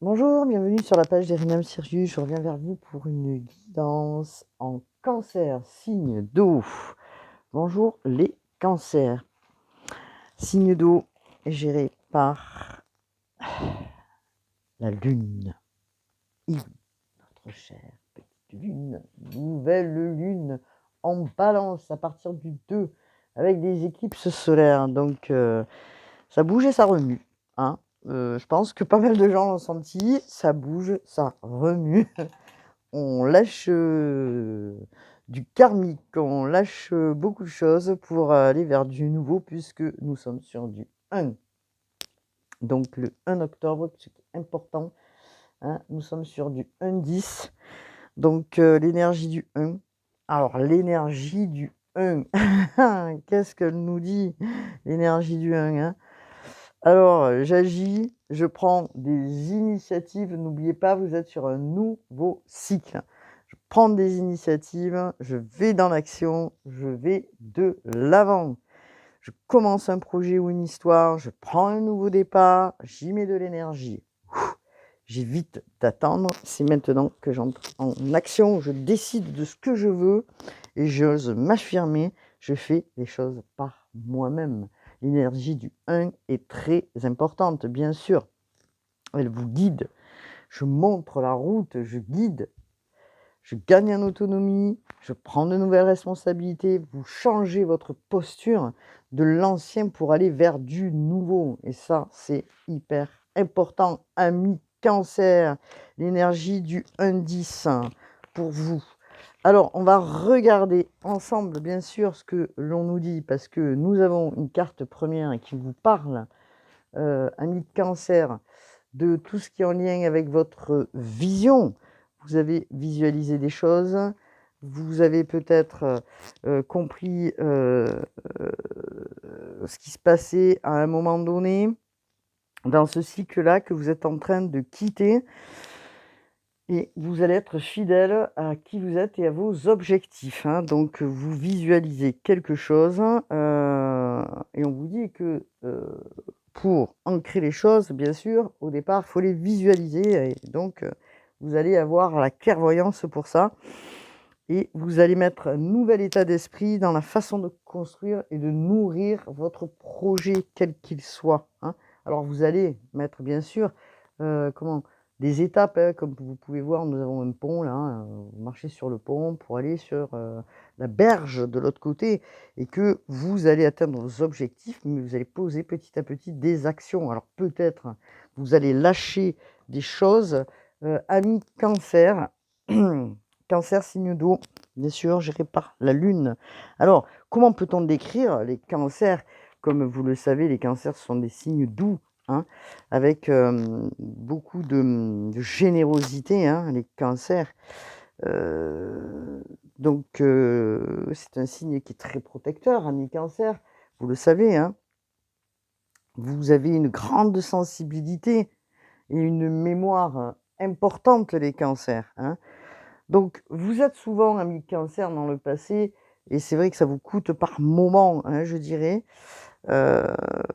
Bonjour, bienvenue sur la page d'Erinam Sirius. Je reviens vers vous pour une guidance en cancer, signe d'eau. Bonjour les cancers. Signe d'eau géré par la lune. Oui, notre chère petite lune, nouvelle lune en balance à partir du 2 avec des éclipses solaires. Donc ça bouge et ça remue. Hein. Je pense que pas mal de gens l'ont senti. Ça bouge, ça remue. On lâche du karmique, on lâche beaucoup de choses pour aller vers du nouveau puisque nous sommes sur du 1. Donc le 1 octobre, ce qui est important, hein, nous sommes sur du 1-10. Donc l'énergie du 1. Alors l'énergie du 1, qu'est-ce qu'elle nous dit, l'énergie du 1, hein? Alors, j'agis, je prends des initiatives. N'oubliez pas, vous êtes sur un nouveau cycle. Je prends des initiatives, je vais dans l'action, je vais de l'avant. Je commence un projet ou une histoire, je prends un nouveau départ, j'y mets de l'énergie. J'évite d'attendre, c'est maintenant que j'entre en action, je décide de ce que je veux et j'ose m'affirmer, je fais les choses par moi-même. L'énergie du 1 est très importante, bien sûr. Elle vous guide. Je montre la route, je guide. Je gagne en autonomie, je prends de nouvelles responsabilités. Vous changez votre posture de l'ancien pour aller vers du nouveau. Et ça, c'est hyper important. Ami Cancer, l'énergie du 1-10 pour vous. Alors, on va regarder ensemble, bien sûr, ce que l'on nous dit, parce que nous avons une carte première qui vous parle, ami Cancer, de tout ce qui est en lien avec votre vision. Vous avez visualisé des choses, vous avez peut-être compris ce qui se passait à un moment donné dans ce cycle-là que vous êtes en train de quitter. Et vous allez être fidèle à qui vous êtes et à vos objectifs. Hein. Donc, vous visualisez quelque chose et on vous dit que pour ancrer les choses, bien sûr, au départ, il faut les visualiser. Et donc, vous allez avoir la clairvoyance pour ça. Et vous allez mettre un nouvel état d'esprit dans la façon de construire et de nourrir votre projet, quel qu'il soit. Hein. Alors, vous allez mettre, bien sûr, des étapes, hein, comme vous pouvez voir, nous avons un pont là, hein, vous marchez sur le pont pour aller sur la berge de l'autre côté et que vous allez atteindre vos objectifs, mais vous allez poser petit à petit des actions. Alors peut-être vous allez lâcher des choses, ami Cancer, Cancer signe d'eau, bien sûr, géré par la Lune. Alors, comment peut-on décrire les cancers? Comme vous le savez, les cancers sont des signes doux, hein, avec beaucoup de générosité, hein, les cancers. Donc, c'est un signe qui est très protecteur, ami cancer, vous le savez. Hein. Vous avez une grande sensibilité et une mémoire importante, les cancers. Hein. Donc, vous êtes souvent, ami cancer, dans le passé, et c'est vrai que ça vous coûte par moment, hein, je dirais.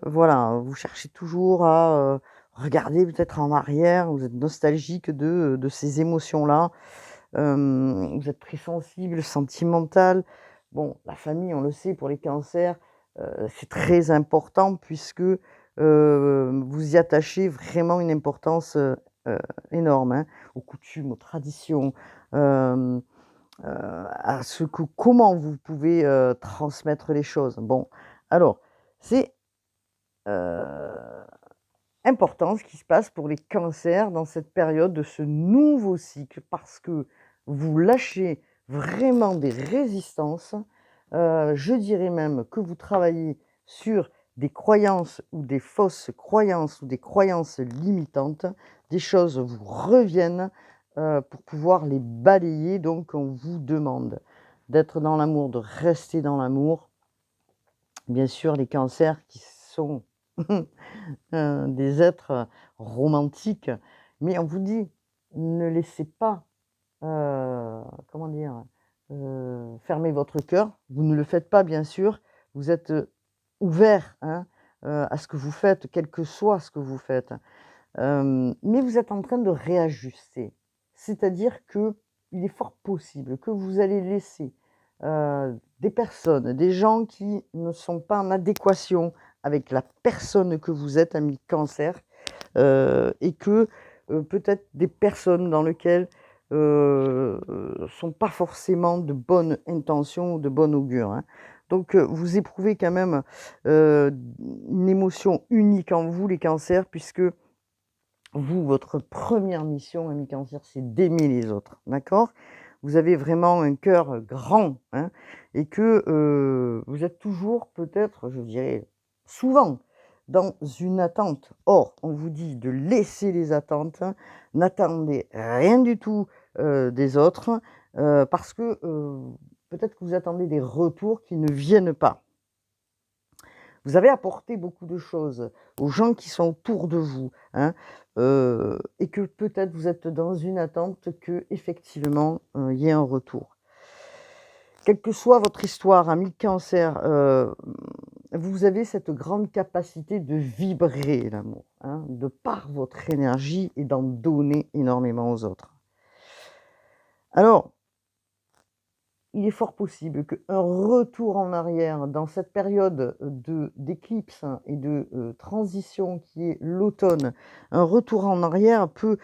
Voilà, vous cherchez toujours à regarder peut-être en arrière, vous êtes nostalgique de ces émotions-là. Vous êtes très sensible, sentimental. Bon, la famille, on le sait, pour les cancers, c'est très important puisque vous y attachez vraiment une importance énorme, hein, aux coutumes, aux traditions, à comment vous pouvez transmettre les choses. Bon, alors, c'est important ce qui se passe pour les cancers dans cette période de ce nouveau cycle parce que vous lâchez vraiment des résistances. Je dirais même que vous travaillez sur des croyances ou des fausses croyances ou des croyances limitantes. Des choses vous reviennent pour pouvoir les balayer. Donc on vous demande d'être dans l'amour, de rester dans l'amour. Bien sûr, les cancers qui sont des êtres romantiques, mais on vous dit, ne laissez pas, comment dire, fermer votre cœur. Vous ne le faites pas, bien sûr. Vous êtes ouvert, hein, à ce que vous faites, quel que soit ce que vous faites. Mais vous êtes en train de réajuster. C'est-à-dire qu'il est fort possible que vous allez laisser, des personnes, des gens qui ne sont pas en adéquation avec la personne que vous êtes, ami Cancer, et que, peut-être des personnes dans lesquelles, sont pas forcément de bonnes intentions ou de bon augure, hein. Donc, vous éprouvez quand même, une émotion unique en vous les cancers, puisque vous, votre première mission, ami Cancer, c'est d'aimer les autres, d'accord? Vous avez vraiment un cœur, grand, hein, et que, vous êtes toujours peut-être, je dirais, souvent dans une attente. Or, on vous dit de laisser les attentes, hein. N'attendez rien du tout, des autres, parce que, peut-être que vous attendez des retours qui ne viennent pas. Vous avez apporté beaucoup de choses aux gens qui sont autour de vous, hein, et que peut-être vous êtes dans une attente qu'effectivement, il y ait un retour. Quelle que soit votre histoire, ami Cancer, vous avez cette grande capacité de vibrer l'amour, hein, de par votre énergie et d'en donner énormément aux autres. Alors, il est fort possible qu'un retour en arrière dans cette période d'éclipse, hein, et de transition qui est l'automne, un retour en arrière peut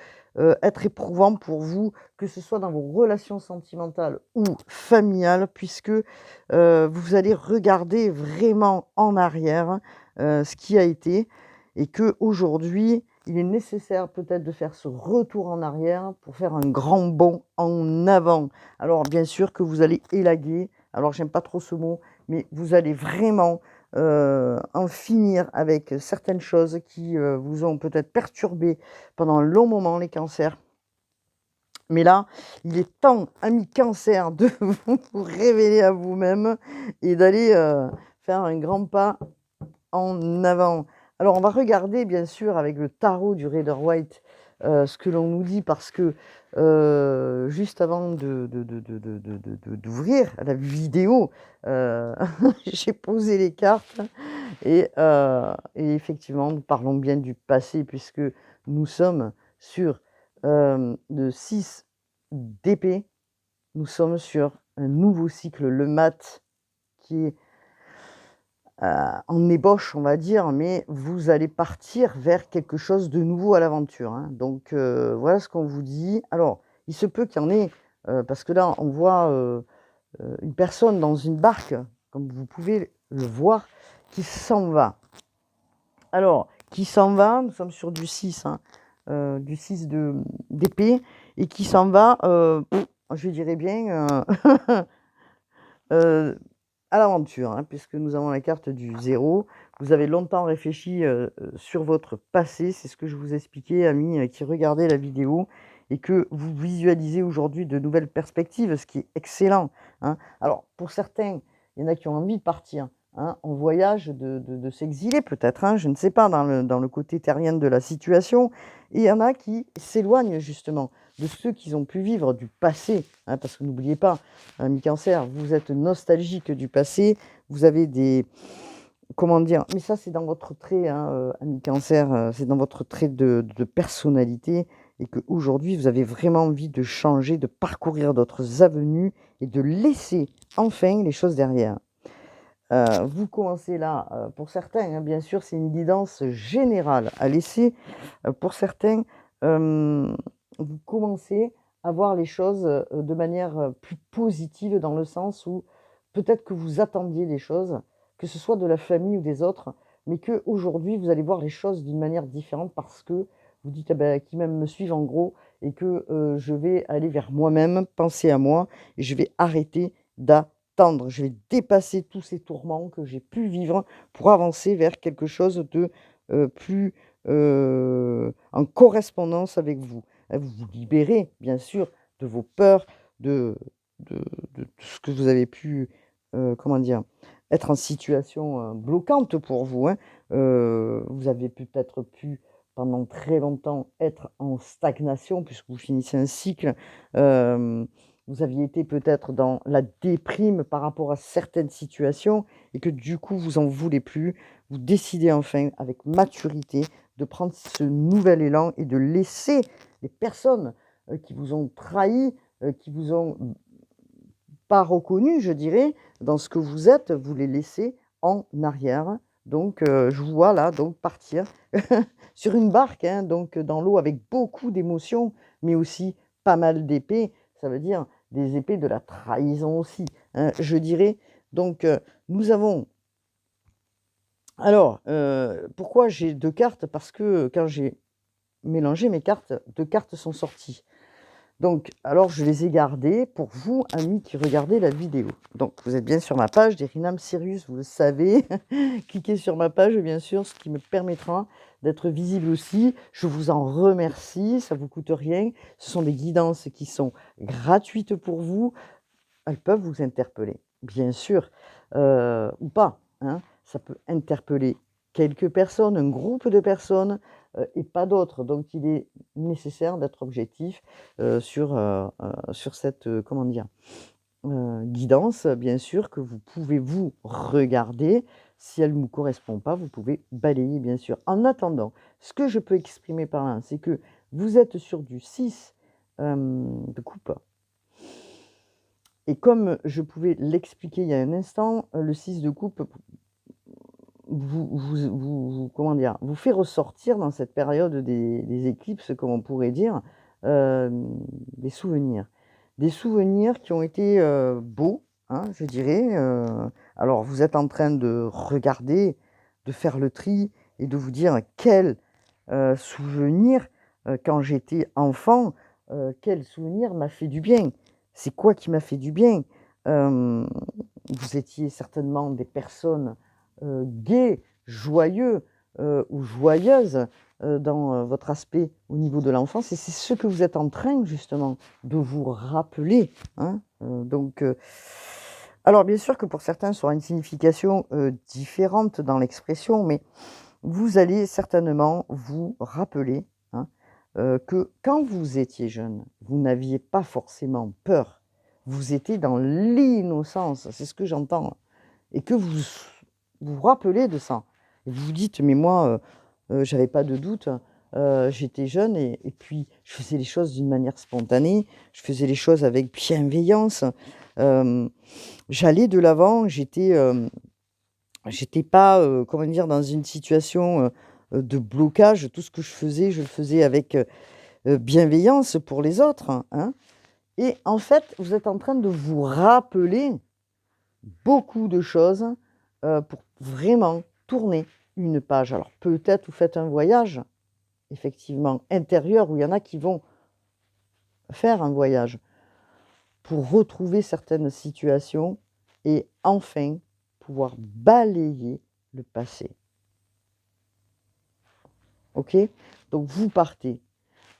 être éprouvant pour vous, que ce soit dans vos relations sentimentales ou familiales, puisque vous allez regarder vraiment en arrière, ce qui a été, et que aujourd'hui il est nécessaire peut-être de faire ce retour en arrière pour faire un grand bond en avant. Alors bien sûr que vous allez élaguer, alors j'aime pas trop ce mot, mais vous allez vraiment, en finir avec certaines choses qui, vous ont peut-être perturbé pendant un long moment, les cancers. Mais là, il est temps, amis Cancer, de vous révéler à vous-même et d'aller, faire un grand pas en avant. Alors on va regarder bien sûr avec le tarot du Rider-Waite, ce que l'on nous dit, parce que, juste avant d'ouvrir la vidéo, j'ai posé les cartes et effectivement nous parlons bien du passé, puisque nous sommes sur, le 6 d'épée. Nous sommes sur un nouveau cycle, le mat, qui est en ébauche, on va dire, mais vous allez partir vers quelque chose de nouveau à l'aventure, hein. Donc, voilà ce qu'on vous dit. Alors, il se peut qu'il y en ait, parce que là, on voit, une personne dans une barque, comme vous pouvez le voir, qui s'en va. Alors, qui s'en va, nous sommes sur du 6, hein, du 6 d'épée, et qui s'en va, je dirais bien, à l'aventure, hein, puisque nous avons la carte du 0. Vous avez longtemps réfléchi, sur votre passé, c'est ce que je vous expliquais, amis, qui regardaient la vidéo, et que vous visualisez aujourd'hui de nouvelles perspectives, ce qui est excellent, hein. Alors pour certains, il y en a qui ont envie de partir, hein, en voyage, de s'exiler peut-être, hein, je ne sais pas, dans le côté terrien de la situation, et il y en a qui s'éloignent justement de ceux qu'ils ont pu vivre du passé, hein, parce que n'oubliez pas, ami Cancer, vous êtes nostalgique du passé, vous avez des, comment dire? Mais ça, c'est dans votre trait, hein, ami Cancer, c'est dans votre trait de personnalité, et qu'aujourd'hui, vous avez vraiment envie de changer, de parcourir d'autres avenues et de laisser enfin les choses derrière. Vous commencez là, pour certains, hein, bien sûr, c'est une guidance générale à laisser. Pour certains, vous commencez à voir les choses, de manière, plus positive, dans le sens où peut-être que vous attendiez des choses, que ce soit de la famille ou des autres, mais qu'aujourd'hui vous allez voir les choses d'une manière différente, parce que vous dites: «Ah bah, qui même me suivent en gros, et que, je vais aller vers moi-même, penser à moi, et je vais arrêter d'attendre. Je vais dépasser tous ces tourments que j'ai pu vivre pour avancer vers quelque chose de, plus, en correspondance avec vous». Vous vous libérez bien sûr de vos peurs, de de tout ce que vous avez pu, comment dire? Être en situation, bloquante pour vous, hein. Vous avez peut-être pu, pendant très longtemps, être en stagnation puisque vous finissez un cycle. Vous aviez été peut-être dans la déprime par rapport à certaines situations, et que du coup vous en voulez plus. vous décidez enfin, avec maturité, de prendre ce nouvel élan et de laisser les personnes qui vous ont trahi, qui vous ont pas reconnu, je dirais, dans ce que vous êtes, vous les laissez en arrière. Donc, je vous vois là, donc partir sur une barque, hein, donc dans l'eau avec beaucoup d'émotions, mais aussi pas mal d'épées. Ça veut dire des épées de la trahison aussi, hein, je dirais. Donc, nous avons... Alors, pourquoi j'ai 2 cartes? Parce que quand j'ai mélangé mes cartes, 2 cartes sont sorties. Donc, alors je les ai gardés pour vous, amis qui regardez la vidéo. Donc, vous êtes bien sur ma page d'Erinam Sirius, vous le savez. Cliquez sur ma page, bien sûr, ce qui me permettra d'être visible aussi. Je vous en remercie, ça ne vous coûte rien. Ce sont des guidances qui sont gratuites pour vous. Elles peuvent vous interpeller, bien sûr, ou pas, hein. Ça peut interpeller quelques personnes, un groupe de personnes, et pas d'autres. Donc il est nécessaire d'être objectif, sur cette, comment dire? Guidance, bien sûr, que vous pouvez vous regarder. Si elle ne vous correspond pas, vous pouvez balayer, bien sûr. En attendant, ce que je peux exprimer par là, c'est que vous êtes sur du 6 de coupe. Et comme je pouvais l'expliquer il y a un instant, le 6 de coupe comment dire? Vous fait ressortir dans cette période des éclipses, comme on pourrait dire, des souvenirs. Des souvenirs qui ont été, beaux, hein, je dirais, alors vous êtes en train de regarder, de faire le tri et de vous dire: «Quel, souvenir, quand j'étais enfant, quel souvenir m'a fait du bien? C'est quoi qui m'a fait du bien?» Vous étiez certainement des personnes gaies, joyeux ou joyeuses dans votre aspect au niveau de l'enfance. Et c'est ce que vous êtes en train justement de vous rappeler, hein. Alors bien sûr que pour certains, ça aura une signification différente dans l'expression, mais vous allez certainement vous rappeler, hein, que quand vous étiez jeune, vous n'aviez pas forcément peur. Vous étiez dans l'innocence, c'est ce que j'entends, et que vous vous rappelez de ça. Et vous vous dites: «Mais moi, j'avais pas de doute, j'étais jeune et puis je faisais les choses d'une manière spontanée, je faisais les choses avec bienveillance, j'allais de l'avant, j'étais pas, comment dire? Dans une situation, de blocage. Tout ce que je le faisais avec, bienveillance pour les autres, hein». Et en fait, vous êtes en train de vous rappeler beaucoup de choses, pour vraiment tourner une page. Alors peut-être vous faites un voyage, effectivement, intérieur, où il y en a qui vont faire un voyage pour retrouver certaines situations et enfin pouvoir balayer le passé. OK? Donc vous partez,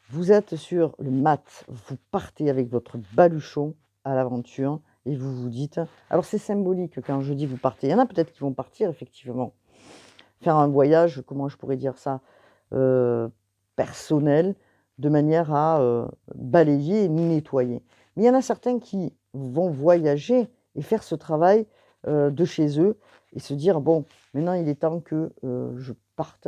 vous êtes sur le mat, vous partez avec votre baluchon à l'aventure et vous vous dites, alors c'est symbolique quand je dis vous partez, il y en a peut-être qui vont partir effectivement, faire un voyage, comment je pourrais dire ça? Heu, personnel, de manière à, balayer et nettoyer. Mais il y en a certains qui vont voyager et faire ce travail, de chez eux et se dire: «Bon, maintenant il est temps que, je parte,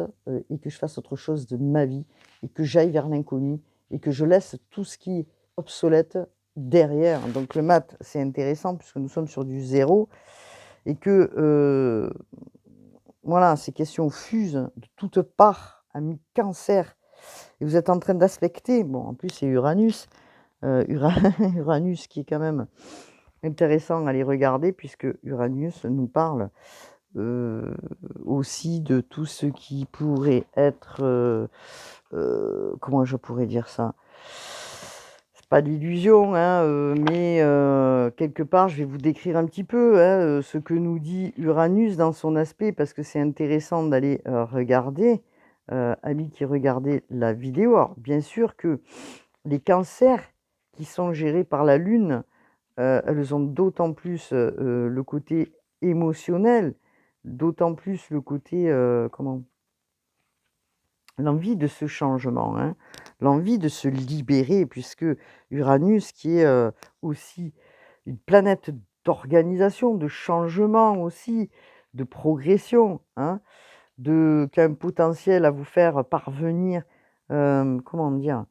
et que je fasse autre chose de ma vie et que j'aille vers l'inconnu et que je laisse tout ce qui est obsolète derrière». Donc le mat, c'est intéressant puisque nous sommes sur du zéro et que, voilà, ces questions fusent de toutes parts, ami Cancer, et vous êtes en train d'aspecter, bon, en plus c'est Uranus, Ura Uranus qui est quand même intéressant à les regarder puisque Uranus nous parle, heu, aussi de tout ce qui pourrait être, comment je pourrais dire ça? C'est pas de l'illusion, hein, mais quelque part, je vais vous décrire un petit peu, hein, ce que nous dit Uranus dans son aspect parce que c'est intéressant d'aller, regarder, amis qui regardez la vidéo. Alors bien sûr que les cancers qui sont gérés par la Lune, elles ont d'autant plus, le côté émotionnel, d'autant plus le côté, comment? L'envie de ce changement, hein, l'envie de se libérer puisque Uranus qui est, aussi une planète d'organisation, de changement aussi, de progression, hein. qui a un potentiel à vous faire parvenir, comment dire?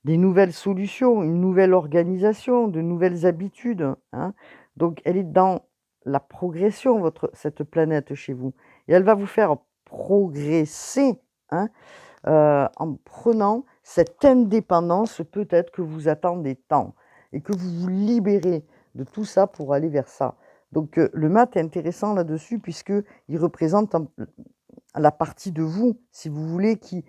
Des nouvelles solutions, une nouvelle organisation, de nouvelles habitudes, hein. Donc elle est dans la progression, cette planète chez vous, et elle va vous faire progresser, hein, en prenant cette indépendance peut-être que vous attendez tant et que vous vous libérez de tout ça pour aller vers ça. Donc le mat est intéressant là-dessus puisqu'il représente la partie de vous, si vous voulez, qui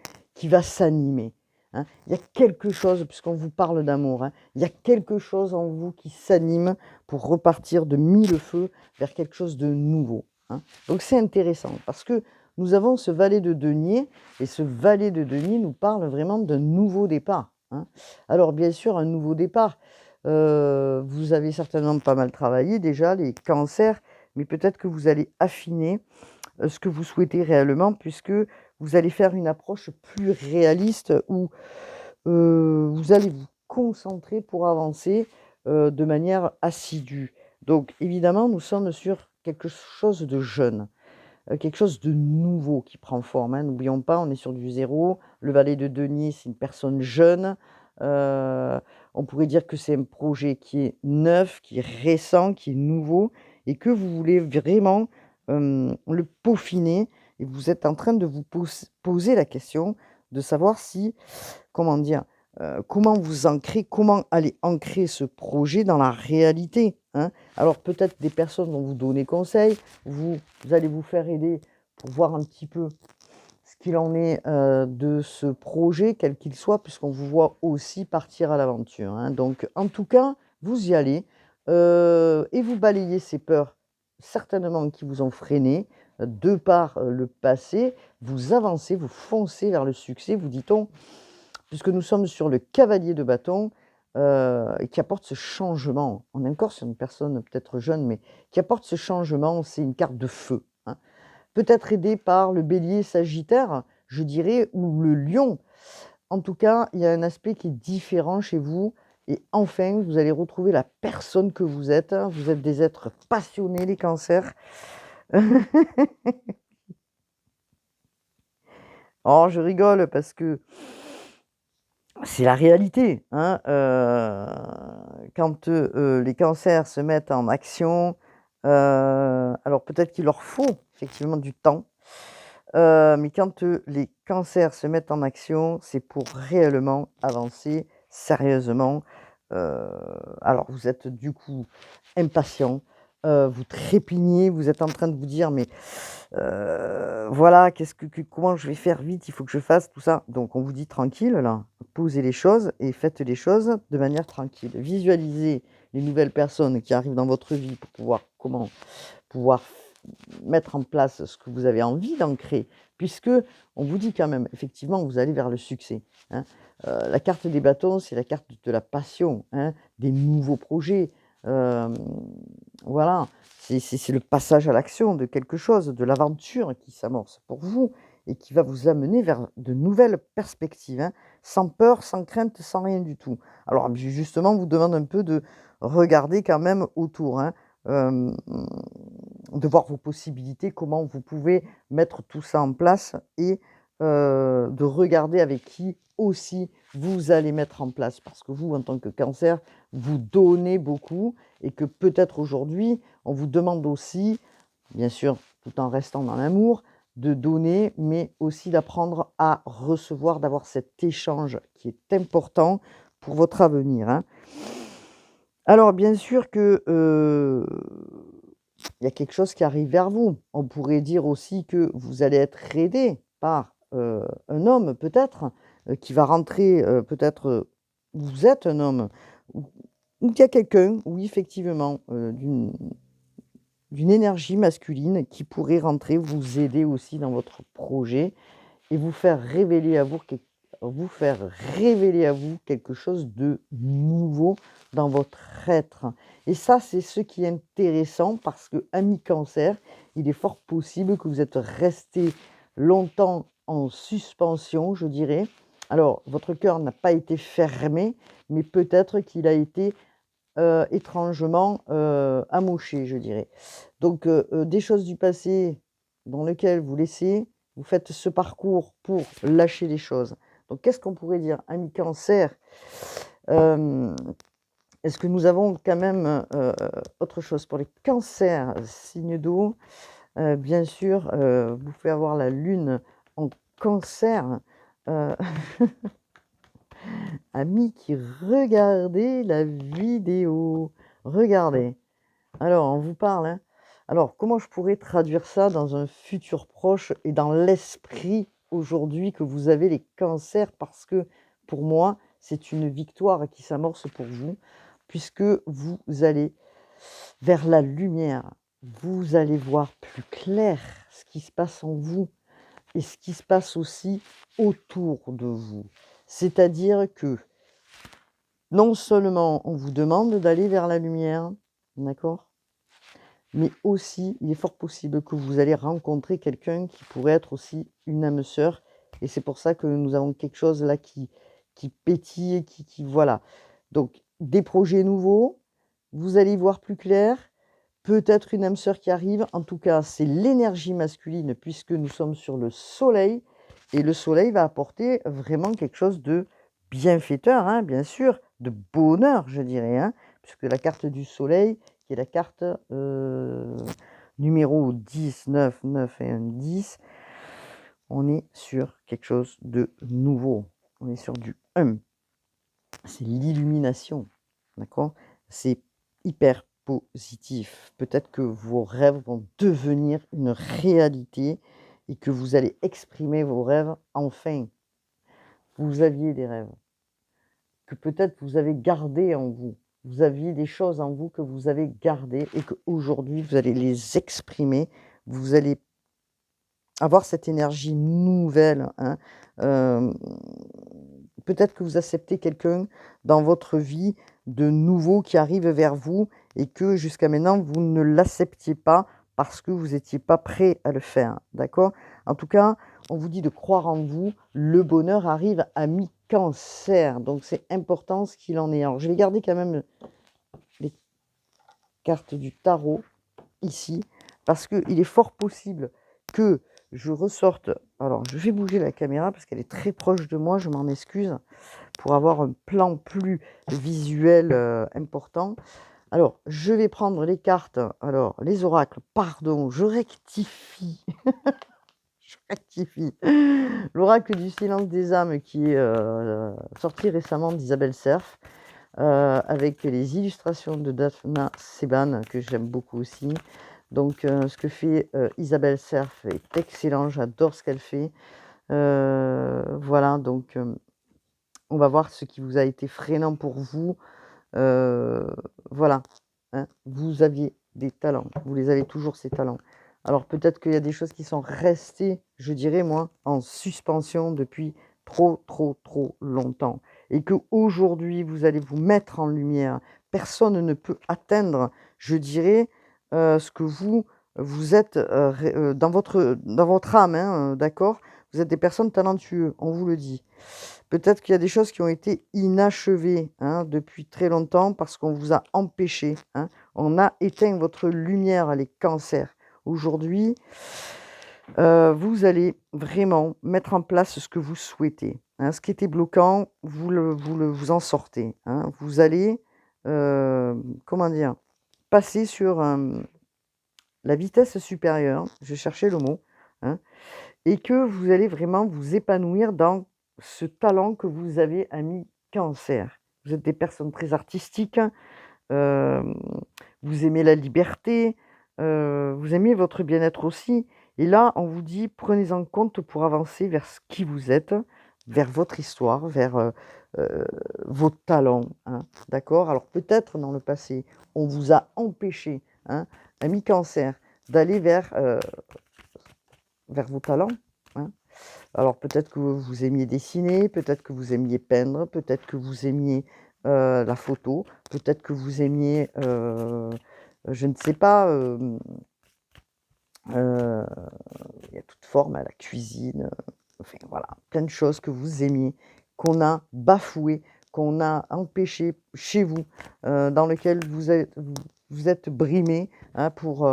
va s'animer, hein. Il y a quelque chose, puisqu'on vous parle d'amour, hein, il y a quelque chose en vous qui s'anime pour repartir de mille feux vers quelque chose de nouveau, hein. Donc c'est intéressant parce que nous avons ce valet de denier et ce valet de denier nous parle vraiment d'un nouveau départ, hein. Alors bien sûr, un nouveau départ, vous avez certainement pas mal travaillé déjà les cancers, mais peut-être que vous allez affiner ce que vous souhaitez réellement, puisque vous allez faire une approche plus réaliste où vous allez vous concentrer pour avancer de manière assidue. Donc évidemment, nous sommes sur quelque chose de jeune, quelque chose de nouveau qui prend forme, hein. N'oublions pas, on est sur du zéro. Le valet de denier, c'est une personne jeune. Euh, on pourrait dire que c'est un projet qui est neuf, qui est récent, qui est nouveau, et que vous voulez vraiment le peaufiner. Et vous êtes en train de vous poser la question de savoir si, comment dire, comment vous ancrer, comment aller ancrer ce projet dans la réalité, hein. Alors peut-être des personnes vont vous donner conseil, vous allez vous faire aider pour voir un petit peu ce qu'il en est de ce projet, quel qu'il soit, puisqu'on vous voit aussi partir à l'aventure, hein. Donc en tout cas, vous y allez et vous balayez ces peurs certainement qui vous ont freiné de par le passé, vous avancez, vous foncez vers le succès, vous dit-on, puisque nous sommes sur le cavalier de bâton, qui apporte ce changement. On est encore sur une personne peut-être jeune, mais qui apporte ce changement, c'est une carte de feu, hein. Peut-être aidé par le bélier sagittaire, je dirais, ou le lion. En tout cas, il y a un aspect qui est différent chez vous, et enfin, vous allez retrouver la personne que vous êtes, hein. Vous êtes des êtres passionnés, les cancers. Oh, je rigole parce que c'est la réalité, hein, quand, les cancers se mettent en action, alors peut-être qu'il leur faut effectivement du temps, mais quand, les cancers se mettent en action, c'est pour réellement avancer sérieusement. Heu, alors vous êtes du coup impatient, vous trépignez, vous êtes en train de vous dire: «Mais voilà, qu'est-ce que comment je vais faire vite, il faut que je fasse tout ça». Donc on vous dit: «Tranquille là, posez les choses et faites les choses de manière tranquille». Visualisez les nouvelles personnes qui arrivent dans votre vie pour pouvoir mettre en place ce que vous avez envie d'ancrer, puisque on vous dit quand même, effectivement, vous allez vers le succès, hein. La carte des bâtons, c'est la carte de la passion, hein, des nouveaux projets, hem, voilà, c'est le passage à l'action de quelque chose, de l'aventure qui s'amorce pour vous et qui va vous amener vers de nouvelles perspectives, hein, sans peur, sans crainte, sans rien du tout. Alors, justement, on vous demande un peu de regarder quand même autour, hein, hem de voir vos possibilités, comment vous pouvez mettre tout ça en place et de regarder avec qui aussi vous allez mettre en place. Parce que vous, en tant que Cancer, vous donnez beaucoup et que peut-être aujourd'hui, on vous demande aussi, bien sûr, tout en restant dans l'amour, de donner, mais aussi d'apprendre à recevoir, d'avoir cet échange qui est important pour votre avenir, hein. Alors bien sûr que, il y a quelque chose qui arrive vers vous. On pourrait dire aussi que vous allez être aidé par, un homme peut-être, qui va rentrer, peut-être, vous êtes un homme ou qu'il y a quelqu'un, oui effectivement, d'une énergie masculine qui pourrait rentrer, vous aider aussi dans votre projet et vous faire révéler à vous quelque chose de nouveau dans votre être. Et ça, c'est ce qui est intéressant parce que, ami Cancer, il est fort possible que vous êtes resté longtemps en suspension, je dirais. Alors, votre cœur n'a pas été fermé, mais peut-être qu'il a été étrangement amoché, je dirais. Donc, des choses du passé dans lequel vous faites ce parcours pour lâcher les choses. Donc qu'est-ce qu'on pourrait dire? Ami Cancer, est-ce que nous avons quand même, autre chose? Pour les cancers, signe d'eau, bien sûr, vous pouvez avoir la lune en Cancer, heu, amis qui regardez la vidéo, regardez. Alors on vous parle, hein. Alors comment je pourrais traduire ça dans un futur proche et dans l'esprit aujourd'hui que vous avez les cancers? Parce que pour moi, c'est une victoire qui s'amorce pour vous, puisque vous allez vers la lumière. Vous allez voir plus clair ce qui se passe en vous et ce qui se passe aussi autour de vous. C'est-à-dire que non seulement on vous demande d'aller vers la lumière, d'accord? Mais aussi, il est fort possible que vous allez rencontrer quelqu'un qui pourrait être aussi une âme sœur et c'est pour ça que nous avons quelque chose là qui pétille, qui voilà. Donc des projets nouveaux, vous allez y voir plus clair, peut-être une âme sœur qui arrive. En tout cas, c'est l'énergie masculine puisque nous sommes sur le soleil et le soleil va apporter vraiment quelque chose de bienfaiteur, hein, bien sûr, de bonheur, je dirais, hein, puisque la carte du soleil, qui est la carte numéro 10, 9, 9 et un 10, on est sur quelque chose de nouveau. On est sur du 1. C'est l'illumination, d'accord? C'est hyper positif. Peut-être que vos rêves vont devenir une réalité et que vous allez exprimer vos rêves enfin. Vous aviez des rêves que peut-être vous avez gardés en vous. Vous aviez des choses en vous que vous avez gardées et qu'aujourd'hui vous allez les exprimer. Vous allez avoir cette énergie nouvelle, hein. Hem, Peut-être que vous acceptez quelqu'un dans votre vie de nouveau qui arrive vers vous et que jusqu'à maintenant vous ne l'acceptiez pas parce que vous n'étiez pas prêt à le faire, d'accord? En tout cas, on vous dit de croire en vous, le bonheur arrive à mi-Cancer, donc c'est important ce qu'il en est. Alors je vais garder quand même les cartes du tarot ici, parce qu'il est fort possible que je ressorte. Alors, je vais bouger la caméra parce qu'elle est très proche de moi, je m'en excuse, pour avoir un plan plus visuel important. Alors, je vais prendre les cartes, alors les oracles, pardon, je rectifie, je rectifie. L'oracle du silence des âmes qui est sorti récemment d'Isabelle Serf, avec les illustrations de Daphna Seban, que j'aime beaucoup aussi. Donc, ce que fait Isabelle Serf est excellent, j'adore ce qu'elle fait. Voilà, donc on va voir ce qui vous a été freinant pour vous. Voilà, hein, vous aviez des talents, vous les avez toujours ces talents. Alors peut-être qu'il y a des choses qui sont restées, je dirais moi, en suspension depuis trop, trop, trop longtemps et qu'aujourd'hui vous allez vous mettre en lumière. Personne ne peut atteindre, je dirais, ce que vous êtes, dans votre âme, hein, d'accord? Vous êtes des personnes talentueuses, on vous le dit. Peut-être qu'il y a des choses qui ont été inachevées, hein, depuis très longtemps parce qu'on vous a empêché, hein. On a éteint votre lumière, les cancers. Aujourd'hui, vous allez vraiment mettre en place ce que vous souhaitez, hein. Ce qui était bloquant, vous en sortez, hein. Vous allez, comment dire? Passer sur, la vitesse supérieure, je cherchais le mot, hein. Et que vous allez vraiment vous épanouir dans ce talent que vous avez, ami Cancer. Vous êtes des personnes très artistiques, hem, vous aimez la liberté, vous aimez votre bien-être aussi et là, on vous dit: «Prenez en compte pour avancer vers ce qui vous êtes, vers votre histoire, vers, heu, vos talents», hein, d'accord? Alors peut-être dans le passé, on vous a empêché, hein, ami Cancer, d'aller vers vos talents, hein. Alors peut-être que vous aimiez dessiner, peut-être que vous aimiez peindre, peut-être que vous aimiez, la photo, peut-être que vous aimiez, je ne sais pas, heu, il y a toute forme, à la cuisine, enfin voilà, plein de choses que vous aimiez, qu'on a bafouées, qu'on a empêchées chez vous, dans lequel vous êtes brimé, hein, pour,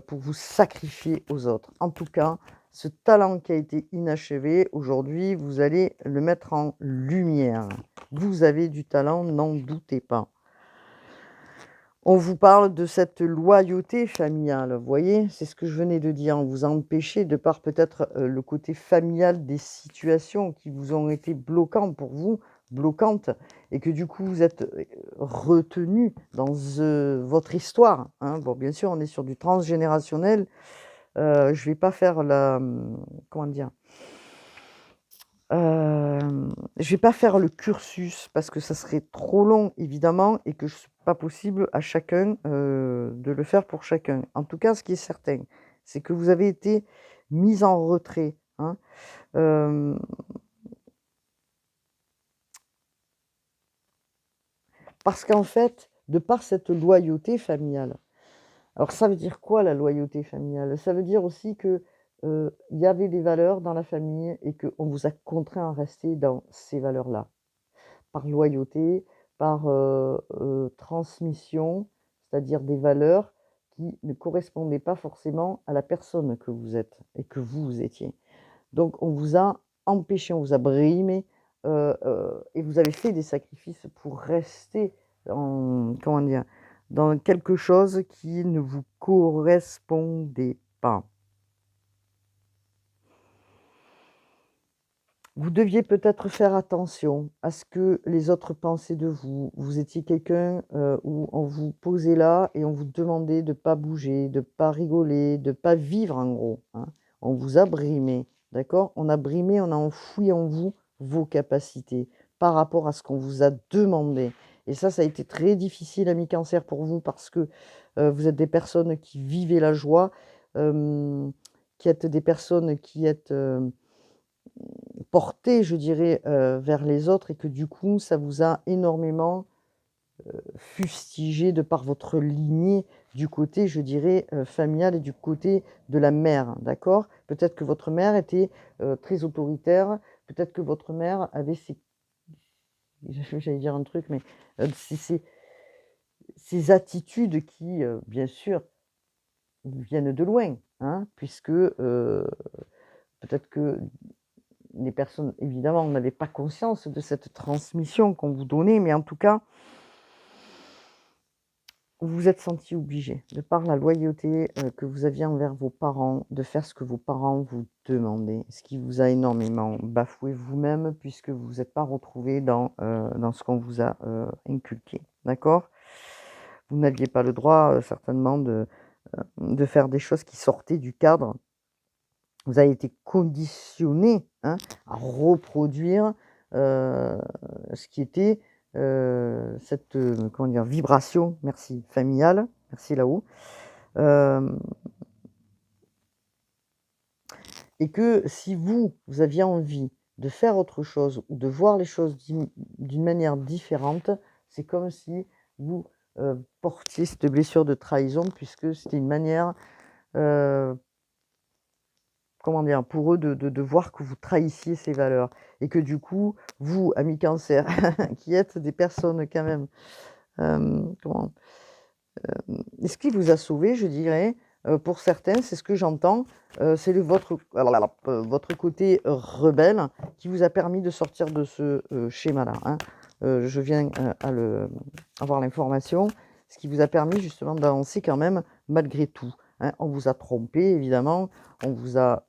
pour vous sacrifier aux autres. En tout cas, ce talent qui a été inachevé, aujourd'hui, vous allez le mettre en lumière. Vous avez du talent, n'en doutez pas. On vous parle de cette loyauté familiale, vous voyez? C'est ce que je venais de dire. On vous a empêché, de par peut-être le côté familial des situations qui vous ont été bloquantes pour vous, bloquantes, et que du coup vous êtes retenu dans votre histoire, hein. Bon, bien sûr, on est sur du transgénérationnel. Je vais pas faire la, comment dire? Je vais pas faire le cursus parce que ça serait trop long évidemment et que c'est pas possible à chacun, de le faire pour chacun. En tout cas, ce qui est certain, c'est que vous avez été mis en retrait, hein. Hem, Parce qu'en fait, de par cette loyauté familiale, alors ça veut dire quoi la loyauté familiale? Ça veut dire aussi que, il y avait des valeurs dans la famille et qu'on vous a contraint à rester dans ces valeurs-là. Par loyauté, par, transmission, c'est-à-dire des valeurs qui ne correspondaient pas forcément à la personne que vous êtes et que vous étiez. Donc on vous a empêché, on vous a brimé, et vous avez fait des sacrifices pour rester en, comment dire? Dans quelque chose qui ne vous correspondait pas. Vous deviez peut-être faire attention à ce que les autres pensaient de vous. Vous étiez quelqu'un, où on vous posait là et on vous demandait de pas bouger, de pas rigoler, de pas vivre en gros, hein. On vous a brimé, d'accord? On a brimé, on a enfoui en vous vos capacités par rapport à ce qu'on vous a demandé et ça a été très difficile, amis Cancer, pour vous parce que, vous êtes des personnes qui vivaient la joie, qui êtes des personnes qui êtes, porté, je dirais, vers les autres et que du coup, ça vous a énormément, fustigé de par votre lignée du côté, je dirais, familial et du côté de la mère, d'accord? Peut-être que votre mère était, très autoritaire, peut-être que votre mère avait ses j'allais dire un truc, mais, ces attitudes qui, bien sûr, viennent de loin, hein, puisque, peut-être que les personnes, évidemment, n'avaient pas conscience de cette transmission qu'on vous donnait, mais en tout cas, vous vous êtes senti obligé, de par la loyauté, que vous aviez envers vos parents, de faire ce que vos parents vous demandaient. Ce qui vous a énormément bafoué vous-même, puisque vous vous êtes pas retrouvé dans ce qu'on vous a, inculqué. D'accord? Vous n'aviez pas le droit, certainement de faire des choses qui sortaient du cadre. Vous avez été conditionné, hein, à reproduire, heu, ce qui était, cette, comment dire? Vibration, merci, familiale, merci là-haut, hem et que si vous aviez envie de faire autre chose ou de voir les choses d'une manière différente, c'est comme si vous, portiez cette blessure de trahison puisque c'était une manière, heu comment dire? Pour eux de voir que vous trahissiez ces valeurs et que du coup, vous, amis Cancer, qui êtes des personnes quand même, comment? Ce qui vous a sauvé, je dirais, pour certains, c'est ce que j'entends, c'est votre côté rebelle qui vous a permis de sortir de ce, schéma-là, hein. Je viens, avoir l'information, ce qui vous a permis justement d'avancer quand même malgré tout, hein. On vous a trompé évidemment, on vous a,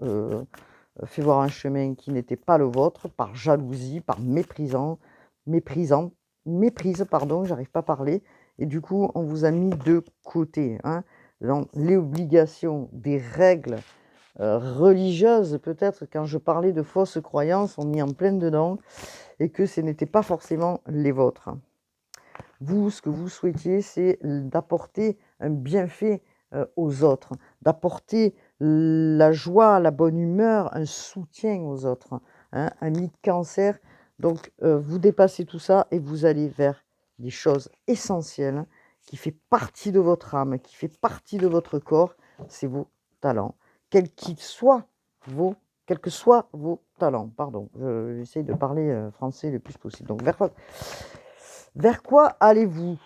fait voir un chemin qui n'était pas le vôtre par jalousie, par méprisant méprise, pardon, j'arrive pas à parler et du coup, on vous a mis de côté, hein, dans les obligations, des règles, religieuses peut-être. Quand je parlais de fausses croyances, on y est en plein dedans et que ce n'était pas forcément les vôtres. Vous, ce que vous souhaitiez, c'est d'apporter un bienfait, aux autres, d'apporter la joie, la bonne humeur, un soutien aux autres, hein, ami Cancer. Donc, vous dépassez tout ça et vous allez vers des choses essentielles qui fait partie de votre âme, qui fait partie de votre corps, c'est vos talents. Vos quels que soient vos talents, pardon, j'essaye de parler, français le plus possible. Donc vers quoi allez-vous?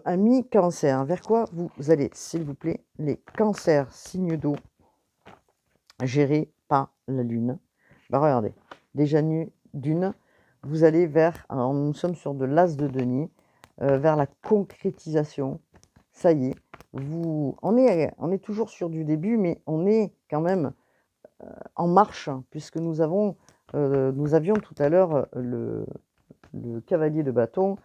amis cancer, vers quoi vous allez, s'il vous plaît, les cancers, signes d'eau, gérés par la lune. Bah, regardez, déjà d'une, vous allez vers, alors nous sommes sur de l'as de denier, vers la concrétisation. Ça y est, on est toujours sur du début, mais on est quand même en marche, puisque nous avions tout à l'heure le cavalier de bâton.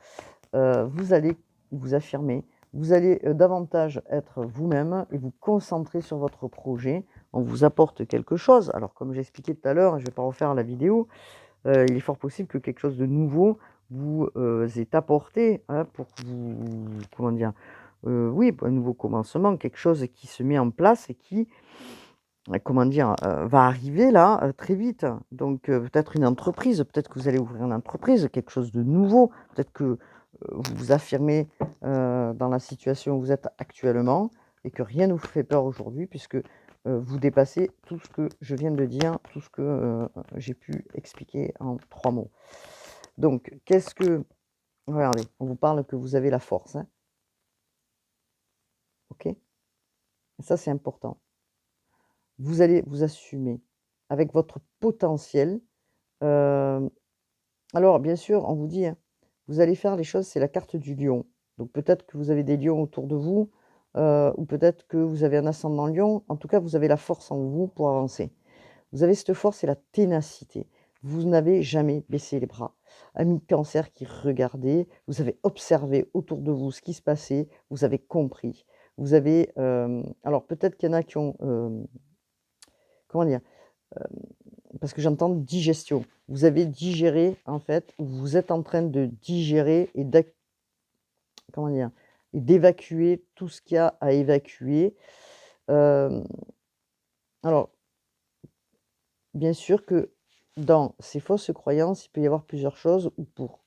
Vous allez vous affirmer, vous allez davantage être vous-même et vous concentrer sur votre projet. On vous apporte quelque chose. Alors, comme j'expliquais tout à l'heure, je ne vais pas refaire la vidéo, il est fort possible que quelque chose de nouveau vous est apporté, hein, pour vous, comment dire, oui, un nouveau commencement, quelque chose qui se met en place et qui, comment dire, va arriver là très vite. Donc, peut-être une entreprise, peut-être que vous allez ouvrir une entreprise, quelque chose de nouveau, peut-être que vous vous affirmez dans la situation où vous êtes actuellement et que rien ne vous fait peur aujourd'hui puisque vous dépassez tout ce que je viens de dire, tout ce que j'ai pu expliquer en 3 mots. Donc, regardez, on vous parle que vous avez la force, hein, ok? Et ça, c'est important. Vous allez vous assumer avec votre potentiel. Alors, bien sûr, on vous dit, hein, vous allez faire les choses, c'est la carte du lion. Donc, peut-être que vous avez des lions autour de vous, ou peut-être que vous avez un ascendant lion. En tout cas, vous avez la force en vous pour avancer. Vous avez cette force et la ténacité. Vous n'avez jamais baissé les bras. Ami cancer qui regardez, vous avez observé autour de vous ce qui se passait, vous avez compris. Vous avez, alors peut-être qu'il y en a qui ont, comment dire, parce que j'entends digestion. Vous avez digéré, en fait, ou vous êtes en train de digérer et comment dire, et d'évacuer tout ce qu'il y a à évacuer. Alors, bien sûr que dans ces fausses croyances, il peut y avoir plusieurs choses, ou pour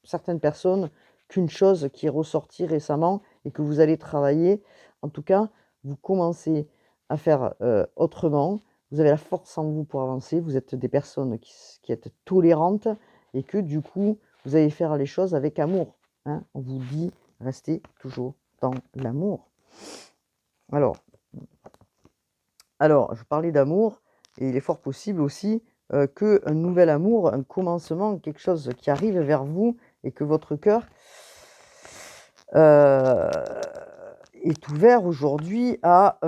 certaines personnes, qu'une chose qui est ressortie récemment et que vous allez travailler. En tout cas, vous commencez à faire autrement. Vous avez la force en vous pour avancer. Vous êtes des personnes qui êtes tolérantes et que du coup, vous allez faire les choses avec amour, hein. On vous dit, restez toujours dans l'amour. Alors, je parlais d'amour, et il est fort possible aussi qu'un nouvel amour, un commencement, quelque chose qui arrive vers vous, et que votre cœur est ouvert aujourd'hui à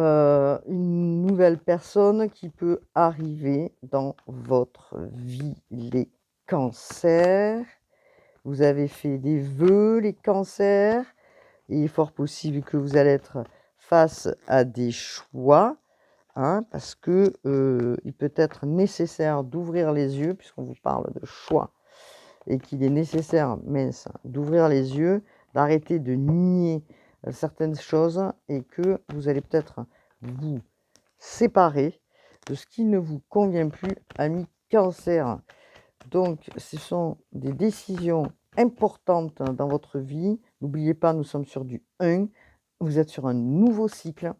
une nouvelle personne qui peut arriver dans votre vie. Les cancers, vous avez fait des vœux, les cancers, et il est fort possible que vous allez être face à des choix. Hein, parce que il peut être nécessaire d'ouvrir les yeux, puisqu'on vous parle de choix, et qu'il est nécessaire, mince, d'ouvrir les yeux, d'arrêter de nier certaines choses, et que vous allez peut-être vous séparer de ce qui ne vous convient plus, ami cancer. Donc, ce sont des décisions importantes dans votre vie. N'oubliez pas, nous sommes sur du 1. Vous êtes sur un nouveau cycle.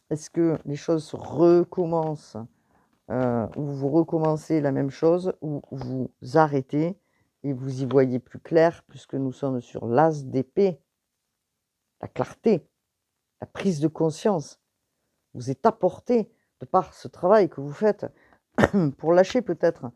Est-ce que les choses se recommencent, ou vous recommencez la même chose, ou vous arrêtez et vous y voyez plus clair, puisque nous sommes sur l'as d'épée, la clarté, la prise de conscience vous est apportée de par ce travail que vous faites pour lâcher peut-être.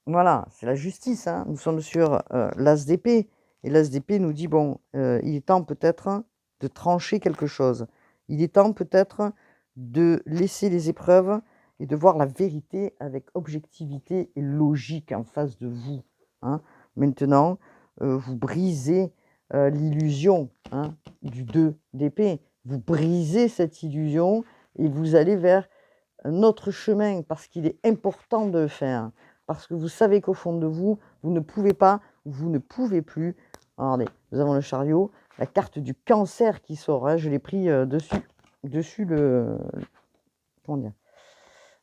Voilà, c'est la justice, hein. Nous sommes sur l'as d'épée, et l'as d'épée nous dit, bon, il est temps peut-être de trancher quelque chose. Il est temps peut-être de laisser les épreuves et de voir la vérité avec objectivité et logique en face de vous, hein. Maintenant, vous brisez l'illusion, hein, du 2 d'épée. Vous brisez cette illusion et vous allez vers un autre chemin parce qu'il est important de le faire. Parce que vous savez qu'au fond de vous, vous ne pouvez pas, vous ne pouvez plus. Regardez, nous avons le chariot, la carte du cancer qui sort, hein, je l'ai pris dessus le, comment dire,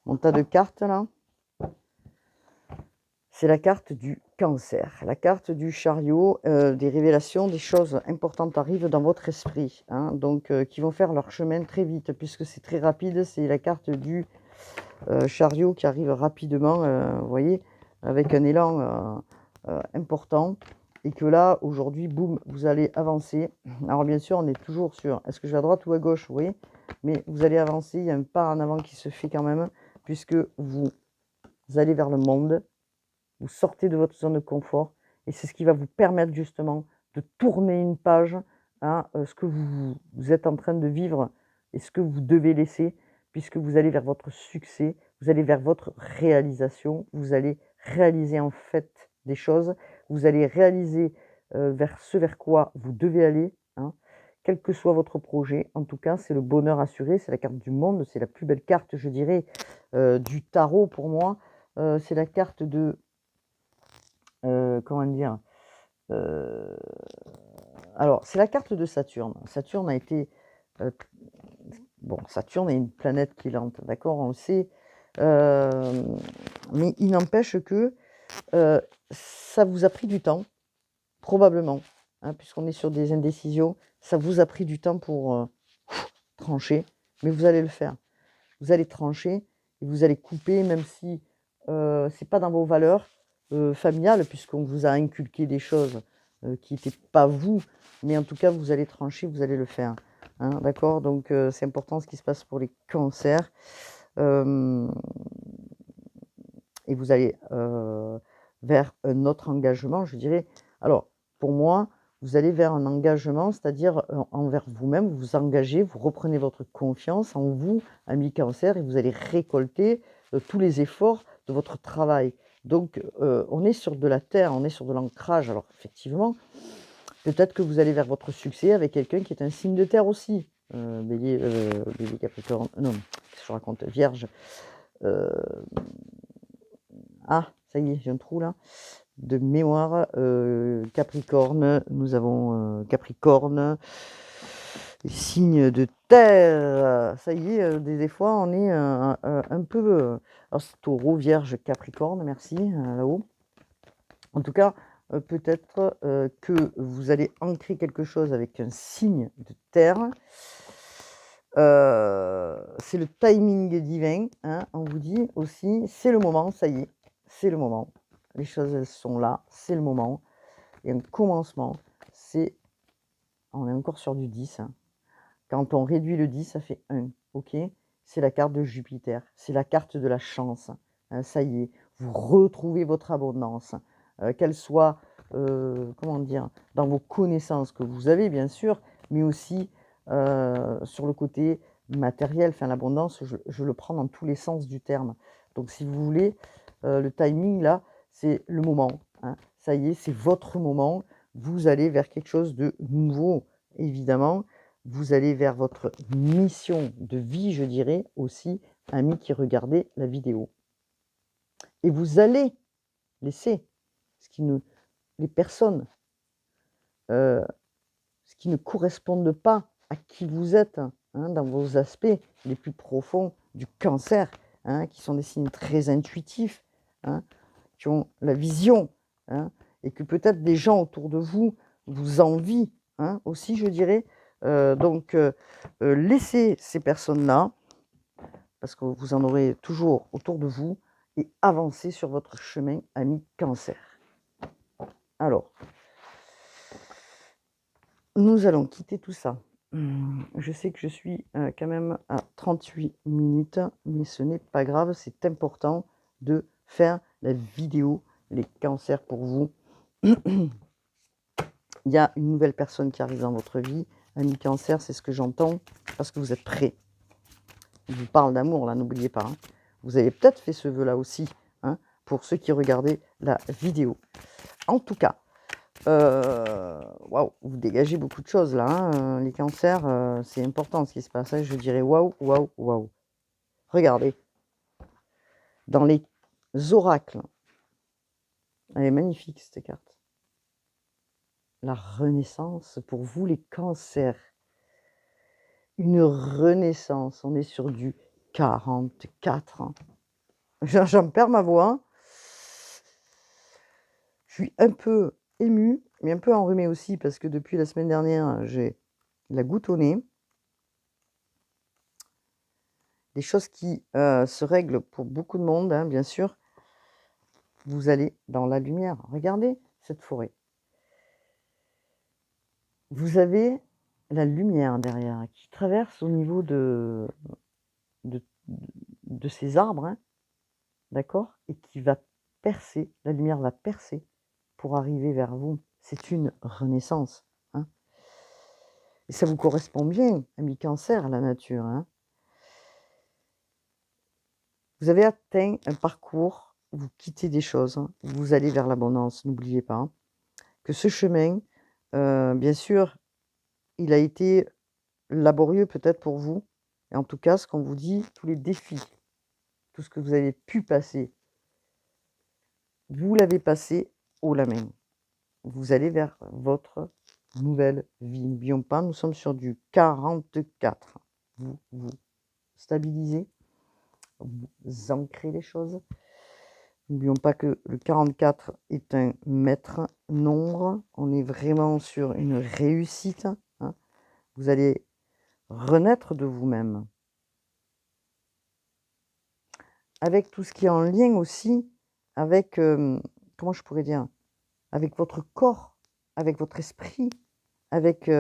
mon tas de cartes là. C'est la carte du cancer, la carte du chariot, des révélations, des choses importantes arrivent dans votre esprit, hein, donc qui vont faire leur chemin très vite, puisque c'est très rapide. C'est la carte du chariot qui arrive rapidement, vous voyez, avec un élan important. et que là, aujourd'hui, boum, vous allez avancer. Alors bien sûr, on est toujours sur, est-ce que je vais à droite ou à gauche? Oui, mais vous allez avancer, il y a un pas en avant qui se fait quand même, puisque vous allez vers le monde, vous sortez de votre zone de confort, et c'est ce qui va vous permettre justement de tourner une page à ce que vous êtes en train de vivre et ce que vous devez laisser, puisque vous allez vers votre succès, vous allez vers votre réalisation, vous allez réaliser en fait des choses, vous allez réaliser vers ce vers quoi vous devez aller, hein, quel que soit votre projet. En tout cas, c'est le bonheur assuré, c'est la carte du monde, c'est la plus belle carte, je dirais, du tarot pour moi. C'est la carte de, comment dire, alors c'est la carte de Saturne. Saturne a été, bon, Saturne est une planète qui est lente, d'accord, on le sait, mais il n'empêche que ça vous a pris du temps, probablement, hein, puisqu'on est sur des indécisions, ça vous a pris du temps pour trancher, mais vous allez le faire. Vous allez trancher et vous allez couper, même si c'est pas dans vos valeurs familiales, puisqu'on vous a inculqué des choses qui n'étaient pas vous, mais en tout cas, vous allez trancher, vous allez le faire. Hein, d'accord? Donc, c'est important ce qui se passe pour les cancers. Et vous allez vers un autre engagement, je dirais. Alors, pour moi, vous allez vers un engagement, c'est-à-dire envers vous-même, vous vous engagez, vous reprenez votre confiance en vous, ami cancer, et vous allez récolter tous les efforts de votre travail. Donc, on est sur de la terre, on est sur de l'ancrage. Alors, effectivement, peut-être que vous allez vers votre succès avec quelqu'un qui est un signe de terre aussi. Bélier, Capricorne, non, qu'est-ce que je raconte, Vierge. Ah, ça y est, j'ai un trou là. De mémoire, Capricorne, nous avons Capricorne, les signes de terre. Ça y est, des fois, on est un peu. Alors, c'est Taureau, Vierge, Capricorne, merci, là-haut. En tout cas, peut-être que vous allez ancrer quelque chose avec un signe de terre. C'est le timing divin, hein, on vous dit aussi, c'est le moment, ça y est, c'est le moment. Les choses, elles sont là, c'est le moment. Et un commencement, c'est, on est encore sur du 10. Hein. Quand on réduit le 10, ça fait 1, ok? C'est la carte de Jupiter, c'est la carte de la chance. Hein, ça y est, vous retrouvez votre abondance, qu'elle soit, comment dire, dans vos connaissances que vous avez, bien sûr, mais aussi sur le côté matériel, enfin l'abondance, je le prends dans tous les sens du terme. Donc si vous voulez, le timing là, c'est le moment. Hein. Ça y est, c'est votre moment. Vous allez vers quelque chose de nouveau, évidemment. Vous allez vers votre mission de vie, je dirais aussi, amis qui regardez la vidéo. Et vous allez laisser les personnes, ce qui ne correspondent pas à qui vous êtes, hein, dans vos aspects les plus profonds du cancer, hein, qui sont des signes très intuitifs, hein, qui ont la vision, hein, et que peut-être des gens autour de vous vous envient, hein, aussi, je dirais. Donc, laissez ces personnes-là, parce que vous en aurez toujours autour de vous, et avancez sur votre chemin, ami cancer. Alors, nous allons quitter tout ça. Je sais que je suis quand même à 38 minutes, mais ce n'est pas grave, c'est important de faire la vidéo, les cancers pour vous. Il y a une nouvelle personne qui arrive dans votre vie, ami cancer, c'est ce que j'entends, parce que vous êtes prêts. Je vous parle d'amour, là, n'oubliez pas. Hein. Vous avez peut-être fait ce vœu-là aussi, hein, pour ceux qui regardaient la vidéo. En tout cas, waouh, vous dégagez beaucoup de choses là, hein, les cancers, c'est important ce qui se passe. Hein, je dirais waouh, waouh, waouh. Regardez, dans les oracles, elle est magnifique cette carte. La renaissance pour vous les cancers. Une renaissance, on est sur du 44 ans. J'en perds ma voix. Je suis un peu émue, mais un peu enrhumée aussi, parce que depuis la semaine dernière, j'ai la goutte au nez. Des choses qui se règlent pour beaucoup de monde, hein, bien sûr. Vous allez dans la lumière. Regardez cette forêt. vous avez la lumière derrière qui traverse au niveau de ces arbres, hein, d'accord? Et qui va percer, la lumière va percer pour arriver vers vous. C'est une renaissance, hein. Et ça vous correspond bien, ami Cancer, la nature, hein. Vous avez atteint un parcours, vous quittez des choses, hein, vous allez vers l'abondance, n'oubliez pas, hein, que ce chemin, bien sûr, il a été laborieux peut-être pour vous. Et en tout cas, ce qu'on vous dit, tous les défis, tout ce que vous avez pu passer, vous l'avez passé haut la main. Vous allez vers votre nouvelle vie. N'oublions pas, nous sommes sur du 44. Vous vous stabilisez, vous ancrez les choses. N'oublions pas que le 44 est un maître nombre. On est vraiment sur une réussite, hein. Vous allez renaître de vous-même. Avec tout ce qui est en lien aussi avec, comment je pourrais dire? Avec votre corps, avec votre esprit, avec,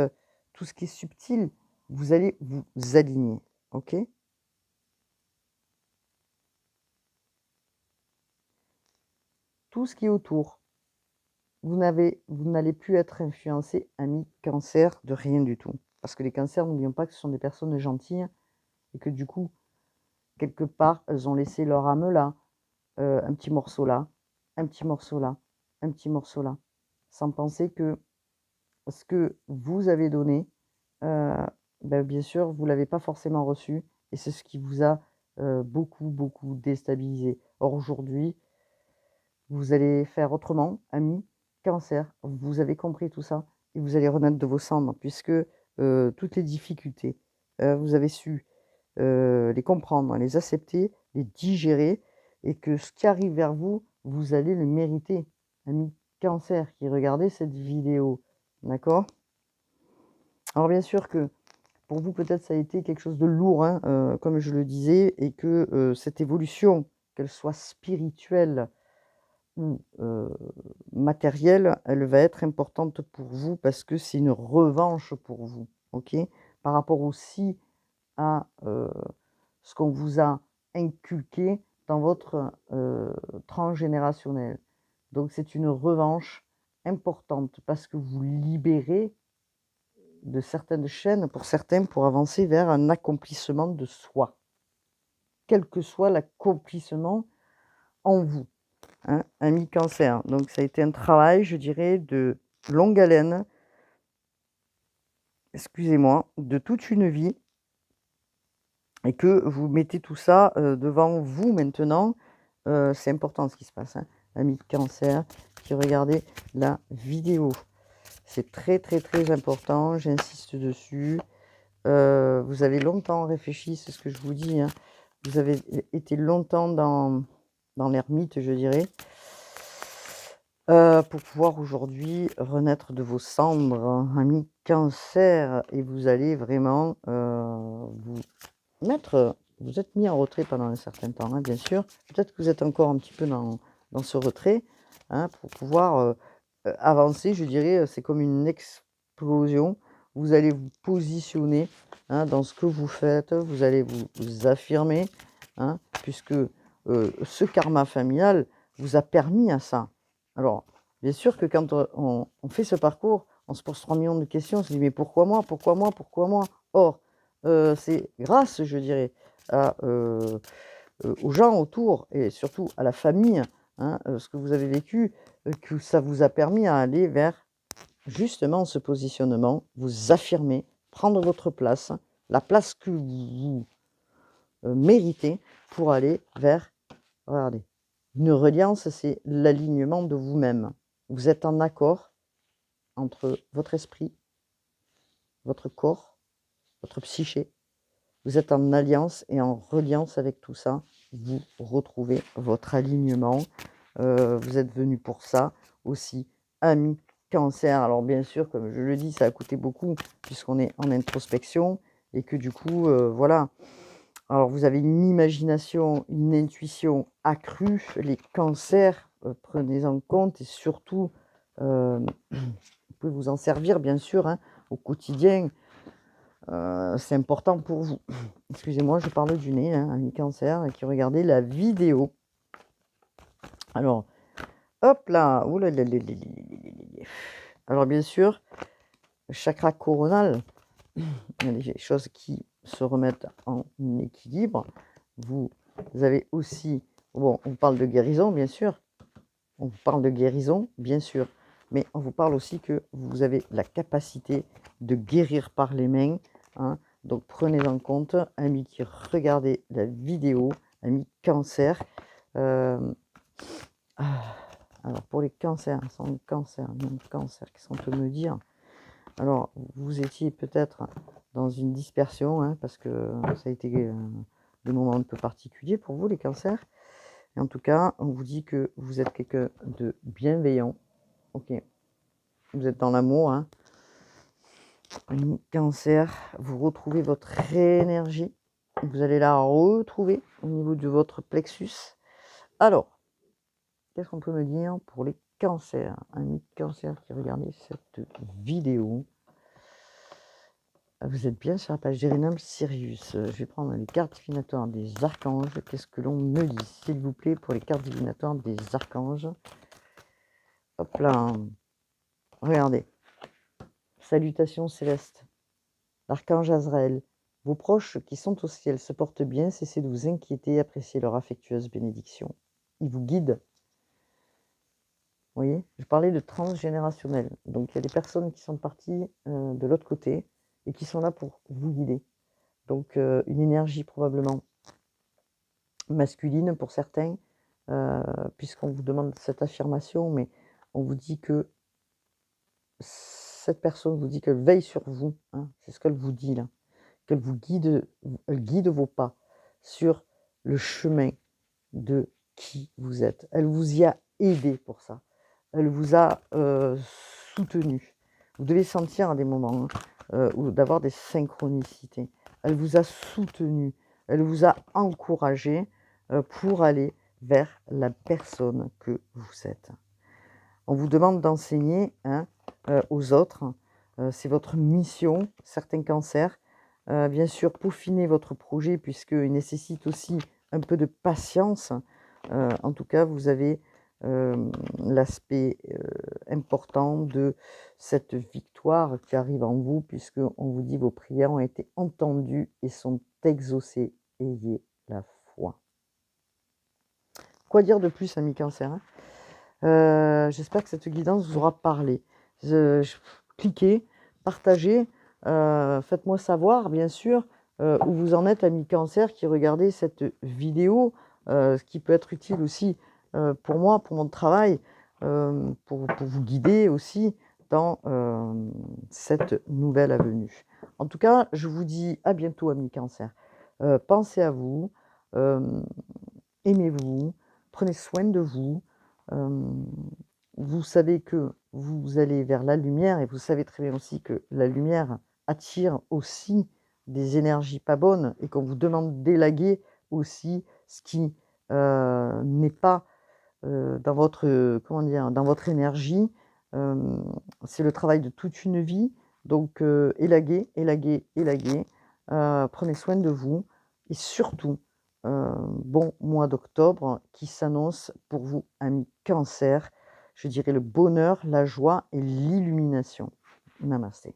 tout ce qui est subtil, vous allez vous aligner, OK? Tout ce qui est autour, vous n'allez plus être influencé, ami Cancer, de rien du tout. Parce que les cancers, n'oublions pas que ce sont des personnes gentilles et que du coup, quelque part, elles ont laissé leur âme là, un petit morceau là, un petit morceau là, un petit morceau là, sans penser que ce que vous avez donné, bien sûr, vous ne l'avez pas forcément reçu et c'est ce qui vous a, beaucoup, beaucoup déstabilisé. Or aujourd'hui, vous allez faire autrement, ami Cancer. Vous avez compris tout ça et vous allez renaître de vos cendres puisque, toutes les difficultés, vous avez su, les comprendre, les accepter, les digérer et que ce qui arrive vers vous, vous allez le mériter. Ami Cancer qui regardez cette vidéo, d'accord? Alors bien sûr que pour vous, peut-être, ça a été quelque chose de lourd, hein, comme je le disais et que, cette évolution, qu'elle soit spirituelle ou, matérielle, elle va être importante pour vous parce que c'est une revanche pour vous, OK? Par rapport aussi à, ce qu'on vous a inculqué dans votre, transgénérationnel. Donc c'est une revanche importante parce que vous libérez de certaines chaînes, pour certains, pour avancer vers un accomplissement de soi. Quel que soit l'accomplissement en vous, hein, ami Cancer. Donc ça a été un travail, je dirais, de longue haleine, excusez-moi, de toute une vie et que vous mettez tout ça, devant vous maintenant. C'est important ce qui se passe, hein, ami Cancer qui regardez la vidéo. C'est très, très, très important, j'insiste dessus. Vous avez longtemps réfléchi, c'est ce que je vous dis, hein. Vous avez été longtemps dans l'ermite, je dirais, pour pouvoir aujourd'hui renaître de vos cendres, ami Cancer et vous allez vraiment, vous êtes mis en retrait pendant un certain temps, hein, bien sûr. Peut-être que vous êtes encore un petit peu dans ce retrait, hein, pour pouvoir, avancer, je dirais, c'est comme une explosion. Vous allez vous positionner, hein, dans ce que vous faites, vous allez vous affirmer, hein, puisque, ce karma familial vous a permis à ça. Alors, bien sûr que quand, on fait ce parcours, on se pose 3 millions de questions, on se dit: «Mais pourquoi moi? Pourquoi moi? Pourquoi moi?» Or, c'est grâce, je dirais, à, aux gens autour et surtout à la famille, hein, ce que vous avez vécu, que ça vous a permis à aller vers justement ce positionnement, vous affirmer, prendre votre place, la place que vous, méritez pour aller vers, regardez, une reliance, c'est l'alignement de vous-même. Vous êtes en accord entre votre esprit, votre corps, votre psyché. Vous êtes en alliance et en reliance avec tout ça. Vous retrouvez votre alignement. Vous êtes venu pour ça aussi, ami Cancer. Alors bien sûr, comme je le dis, ça a coûté beaucoup puisqu'on est en introspection et que du coup, voilà. Alors vous avez une imagination, une intuition accrue. Les cancers, prenez en compte et surtout, vous pouvez vous en servir bien sûr, hein, au quotidien, c'est important pour vous. Excusez-moi, je parle du nez, hein, ami Cancer, qui regardait la vidéo. Alors, hop là, ouh là là là là là là là là. Alors bien sûr, le chakra coronal, il y a des choses qui se remettent en équilibre. Vous avez aussi, bon, on parle de guérison, bien sûr. On vous parle de guérison, bien sûr. Mais on vous parle aussi que vous avez la capacité de guérir par les mains, hein. Donc prenez en compte, amis qui regardez la vidéo, amis Cancer. Alors pour les cancers, sans cancer, non cancer, qu'est-ce qu'on peut me dire? Alors vous étiez peut-être dans une dispersion, hein, parce que ça a été des moments un peu particuliers pour vous, les cancers. Et en tout cas, on vous dit que vous êtes quelqu'un de bienveillant. Ok, vous êtes dans l'amour, hein. Cancer, vous retrouvez votre énergie. Vous allez la retrouver au niveau de votre plexus. Alors, qu'est-ce qu'on peut me dire pour les cancers? Amis Cancer qui regardez cette vidéo. Vous êtes bien sur la page d'Erinum Sirius. Je vais prendre les cartes divinatoires des archanges. Qu'est-ce que l'on me dit, s'il vous plaît, pour les cartes divinatoires des archanges? Hop là. Regardez. Salutations célestes. L'archange Azraël. Vos proches qui sont au ciel se portent bien. Cessez de vous inquiéter. Appréciez leur affectueuse bénédiction. Ils vous guident. Vous voyez, je parlais de transgénérationnel. Donc, il y a des personnes qui sont parties de l'autre côté et qui sont là pour vous guider. Donc, une énergie probablement masculine pour certains, puisqu'on vous demande cette affirmation, mais on vous dit que cette personne vous dit qu'elle veille sur vous, hein, c'est ce qu'elle vous dit là, qu'elle vous guide, elle guide vos pas sur le chemin de qui vous êtes. Elle vous y a aidé pour ça. Elle vous a soutenu. Vous devez sentir à des moments ou d'avoir des synchronicités. Elle vous a soutenu. Elle vous a encouragé pour aller vers la personne que vous êtes. On vous demande d'enseigner, hein, aux autres. C'est votre mission, certains cancers. Bien sûr, peaufiner votre projet puisqu'il nécessite aussi un peu de patience. En tout cas, vous avez l'aspect important de cette victoire qui arrive en vous, puisqu'on vous dit vos prières ont été entendues et sont exaucées. Ayez la foi. Quoi dire de plus, amis Cancer, hein? J'espère que cette guidance vous aura parlé. Cliquez, partagez, faites-moi savoir, bien sûr, où vous en êtes, amis Cancer, qui regardez cette vidéo, ce qui peut être utile aussi pour moi, pour mon travail, pour vous guider aussi dans cette nouvelle avenue. En tout cas, je vous dis à bientôt, amis Cancer. Pensez à vous, aimez-vous, prenez soin de vous. Vous savez que vous allez vers la lumière et vous savez très bien aussi que la lumière attire aussi des énergies pas bonnes et qu'on vous demande d'élaguer aussi ce qui n'est pas dans votre, comment dire, dans votre énergie. C'est le travail de toute une vie. Donc, élaguez, élaguez, élaguez. Prenez soin de vous et surtout, bon mois d'octobre qui s'annonce pour vous, amis Cancer. Je dirais le bonheur, la joie et l'illumination. Namasté.